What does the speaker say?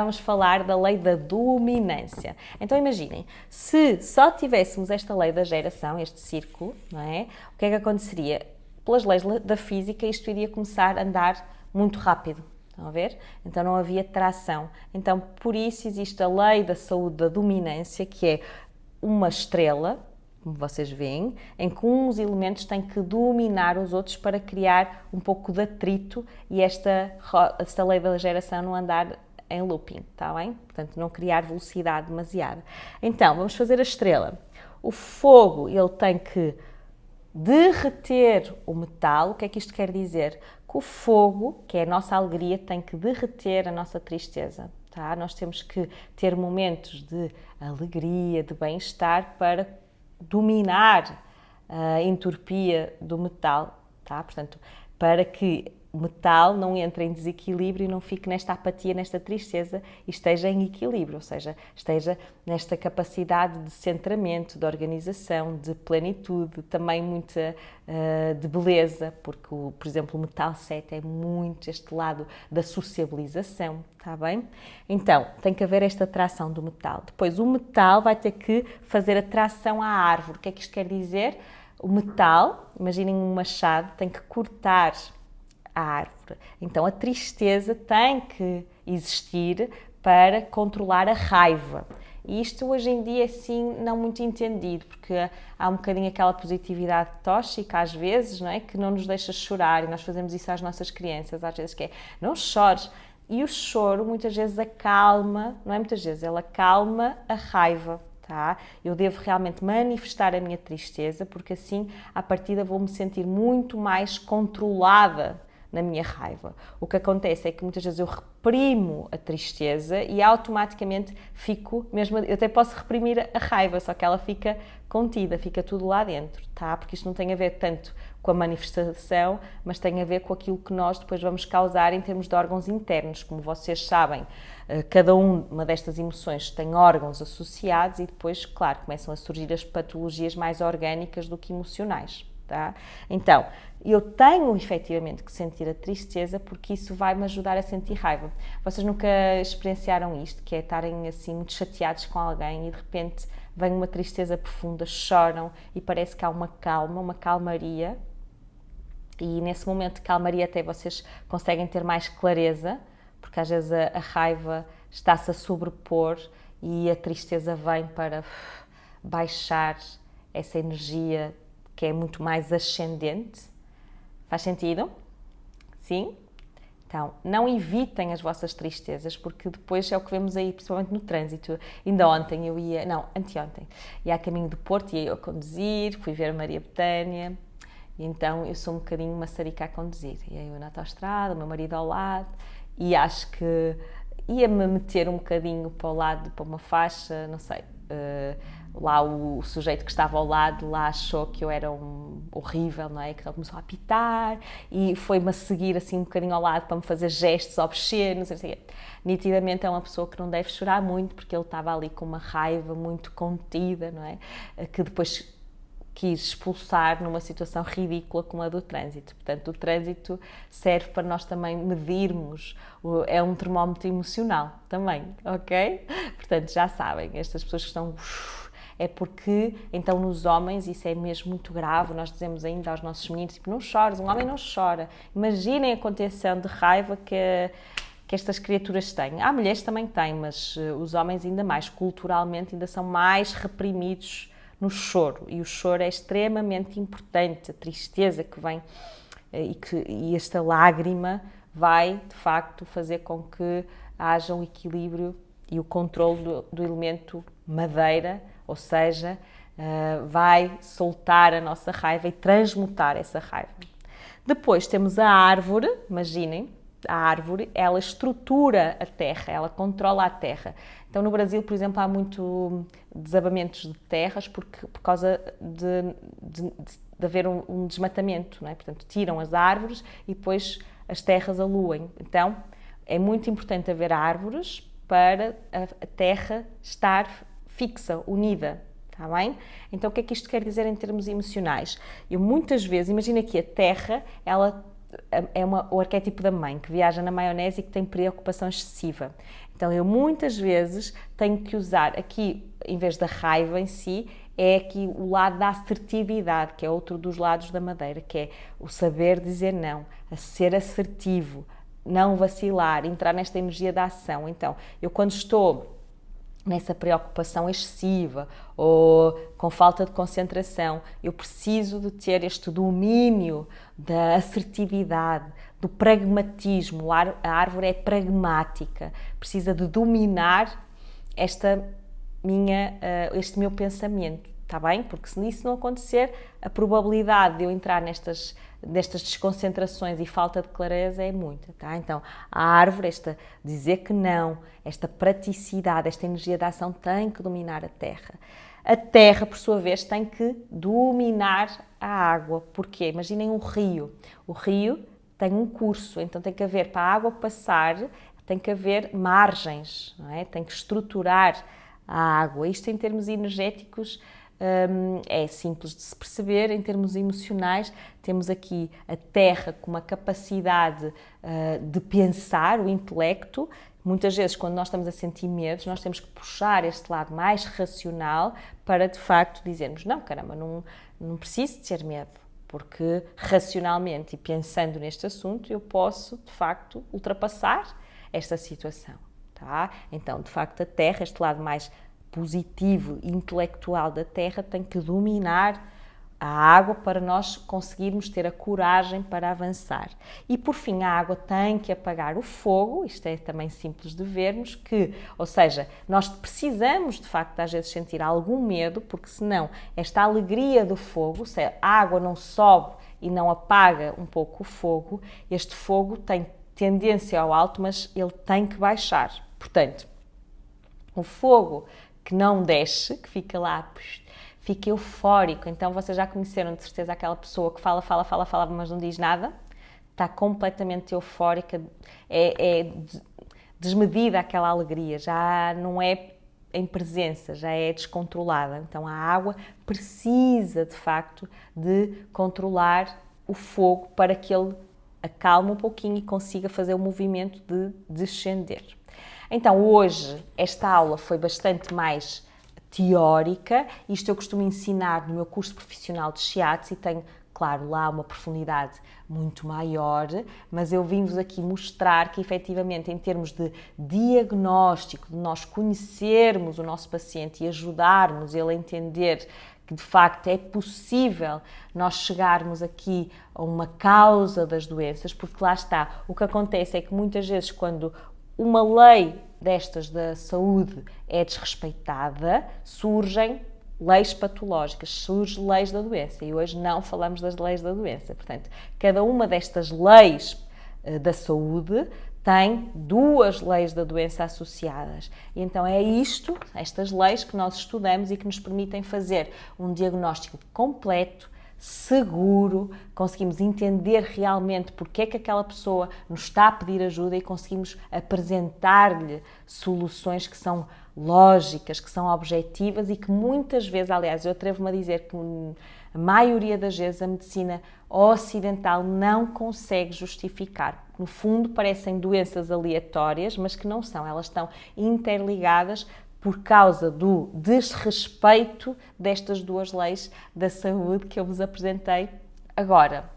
Vamos falar da lei da dominância. Então imaginem, se só tivéssemos esta lei da geração, este círculo, não é? O que é que aconteceria? Pelas leis da física, isto iria começar a andar muito rápido. Estão a ver? Então não havia tração. Então por isso existe a lei da saúde da dominância, que é uma estrela, como vocês veem, em que uns elementos têm que dominar os outros para criar um pouco de atrito e esta lei da geração não andar em looping, está bem? Portanto, não criar velocidade demasiada. Então, vamos fazer a estrela. O fogo, ele tem que derreter o metal. O que é que isto quer dizer? Que o fogo, que é a nossa alegria, tem que derreter a nossa tristeza, tá? Nós temos que ter momentos de alegria, de bem-estar para dominar a entropia do metal, tá? Portanto, para que o metal não entre em desequilíbrio e não fique nesta apatia, nesta tristeza e esteja em equilíbrio, ou seja, esteja nesta capacidade de centramento, de organização, de plenitude, também muita de beleza, porque, por exemplo, o metal 7 é muito este lado da sociabilização, está bem? Então, tem que haver esta tração do metal. Depois, o metal vai ter que fazer a tração à árvore. O que é que isto quer dizer? O metal, imaginem um machado, tem que cortar a árvore. Então a tristeza tem que existir para controlar a raiva. E isto hoje em dia é assim não muito entendido, porque há um bocadinho aquela positividade tóxica às vezes, não é? Que não nos deixa chorar, e nós fazemos isso às nossas crianças, às vezes que é, não chores. E o choro muitas vezes acalma, não é muitas vezes, ele acalma a raiva. Tá? Eu devo realmente manifestar a minha tristeza, porque assim, à partida, vou-me sentir muito mais controlada na minha raiva. O que acontece é que muitas vezes eu reprimo a tristeza e automaticamente fico, mesmo eu até posso reprimir a raiva, só que ela fica contida, fica tudo lá dentro, tá? Porque isto não tem a ver tanto com a manifestação, mas tem a ver com aquilo que nós depois vamos causar em termos de órgãos internos. Como vocês sabem, cada uma destas emoções tem órgãos associados e depois, claro, começam a surgir as patologias mais orgânicas do que emocionais. Tá? Então, eu tenho efetivamente que sentir a tristeza porque isso vai-me ajudar a sentir raiva. Vocês nunca experienciaram isto, que é estarem assim muito chateados com alguém e de repente vem uma tristeza profunda, choram e parece que há uma calma, uma calmaria, e nesse momento de calmaria até vocês conseguem ter mais clareza, porque às vezes a raiva está-se a sobrepor e a tristeza vem para baixar essa energia que é muito mais ascendente. Faz sentido? Sim? Então, não evitem as vossas tristezas, porque depois é o que vemos aí, principalmente no trânsito. Ainda ontem anteontem, ia a caminho do Porto, ia eu a conduzir, fui ver a Maria Betânia, e então eu sou um bocadinho maçarica a conduzir. Ia eu na autoestrada, o meu marido ao lado, e acho que ia-me meter um bocadinho para o lado, para uma faixa, não sei. Lá o sujeito que estava ao lado lá achou que eu era horrível, não é? Que ele começou a apitar e foi-me a seguir assim um bocadinho ao lado para me fazer gestos obscenos, não sei o quê. Nitidamente é uma pessoa que não deve chorar muito porque ele estava ali com uma raiva muito contida, não é? Que depois quis expulsar numa situação ridícula como a do trânsito. Portanto, o trânsito serve para nós também medirmos, é um termómetro emocional também, ok? Portanto, já sabem, estas pessoas que estão... É porque, então, nos homens, isso é mesmo muito grave, nós dizemos ainda aos nossos meninos, tipo, não chores, um homem não chora. Imaginem a contenção de raiva que estas criaturas têm. Há mulheres que também têm, mas os homens ainda mais, culturalmente, ainda são mais reprimidos no choro. E o choro é extremamente importante, a tristeza que vem e esta lágrima vai, de facto, fazer com que haja um equilíbrio e o controle do elemento madeira, ou seja, vai soltar a nossa raiva e transmutar essa raiva. Depois temos a árvore, imaginem, a árvore, ela estrutura a terra, ela controla a terra. Então no Brasil, por exemplo, há muito desabamentos de terras por causa de haver um desmatamento, não é? Portanto, tiram as árvores e depois as terras aluem. Então é muito importante haver árvores para a terra estar fixa, unida, está bem? Então o que é que isto quer dizer em termos emocionais? Eu muitas vezes, imagina que a terra, ela é o arquétipo da mãe, que viaja na maionese e que tem preocupação excessiva. Então eu muitas vezes tenho que usar aqui, em vez da raiva em si, é aqui o lado da assertividade, que é outro dos lados da madeira, que é o saber dizer não, a ser assertivo, não vacilar, entrar nesta energia da ação. Então, eu quando estou nessa preocupação excessiva ou com falta de concentração, eu preciso de ter este domínio da assertividade, do pragmatismo. A árvore é pragmática, precisa de dominar este meu pensamento, está bem? Porque se isso não acontecer, a probabilidade de eu entrar nestas desconcentrações e falta de clareza é muita, tá? Então, a árvore, dizer que não, esta praticidade, esta energia da ação tem que dominar a terra. A terra, por sua vez, tem que dominar a água. Porquê? Imaginem um rio. O rio tem um curso, então tem que haver, para a água passar, tem que haver margens, não é? Tem que estruturar a água. Isto em termos energéticos é simples de se perceber. Em termos emocionais, temos aqui a terra com uma capacidade de pensar, o intelecto. Muitas vezes, quando nós estamos a sentir medos, nós temos que puxar este lado mais racional para, de facto, dizermos não, caramba, não preciso ter medo, porque racionalmente e pensando neste assunto, eu posso, de facto, ultrapassar esta situação, tá? Então, de facto, a terra, este lado mais positivo e intelectual da terra, tem que dominar a água para nós conseguirmos ter a coragem para avançar. E por fim, a água tem que apagar o fogo. Isto é também simples de vermos, ou seja, nós precisamos de facto às vezes sentir algum medo, porque senão esta alegria do fogo, se a água não sobe e não apaga um pouco o fogo, este fogo tem tendência ao alto, mas ele tem que baixar. Portanto, o fogo que não desce, que fica lá, fica eufórico. Então vocês já conheceram de certeza aquela pessoa que fala, mas não diz nada? Está completamente eufórica, é desmedida aquela alegria, já não é em presença, já é descontrolada. Então a água precisa de facto de controlar o fogo para que ele acalme um pouquinho e consiga fazer o movimento de descender. Então hoje esta aula foi bastante mais teórica. Isto eu costumo ensinar no meu curso profissional de Shiatsu e tenho, claro, lá uma profundidade muito maior, mas eu vim-vos aqui mostrar que efetivamente em termos de diagnóstico, de nós conhecermos o nosso paciente e ajudarmos ele a entender que de facto é possível nós chegarmos aqui a uma causa das doenças, porque lá está, o que acontece é que muitas vezes quando uma lei destas da saúde é desrespeitada, surgem leis patológicas, surgem leis da doença. E hoje não falamos das leis da doença. Portanto, cada uma destas leis da saúde tem duas leis da doença associadas. E então é estas leis que nós estudamos e que nos permitem fazer um diagnóstico completo, seguro, conseguimos entender realmente porque é que aquela pessoa nos está a pedir ajuda e conseguimos apresentar-lhe soluções que são lógicas, que são objetivas e que muitas vezes, aliás, eu atrevo-me a dizer que a maioria das vezes a medicina ocidental não consegue justificar. No fundo, parecem doenças aleatórias, mas que não são, elas estão interligadas por causa do desrespeito destas duas leis da saúde que eu vos apresentei agora.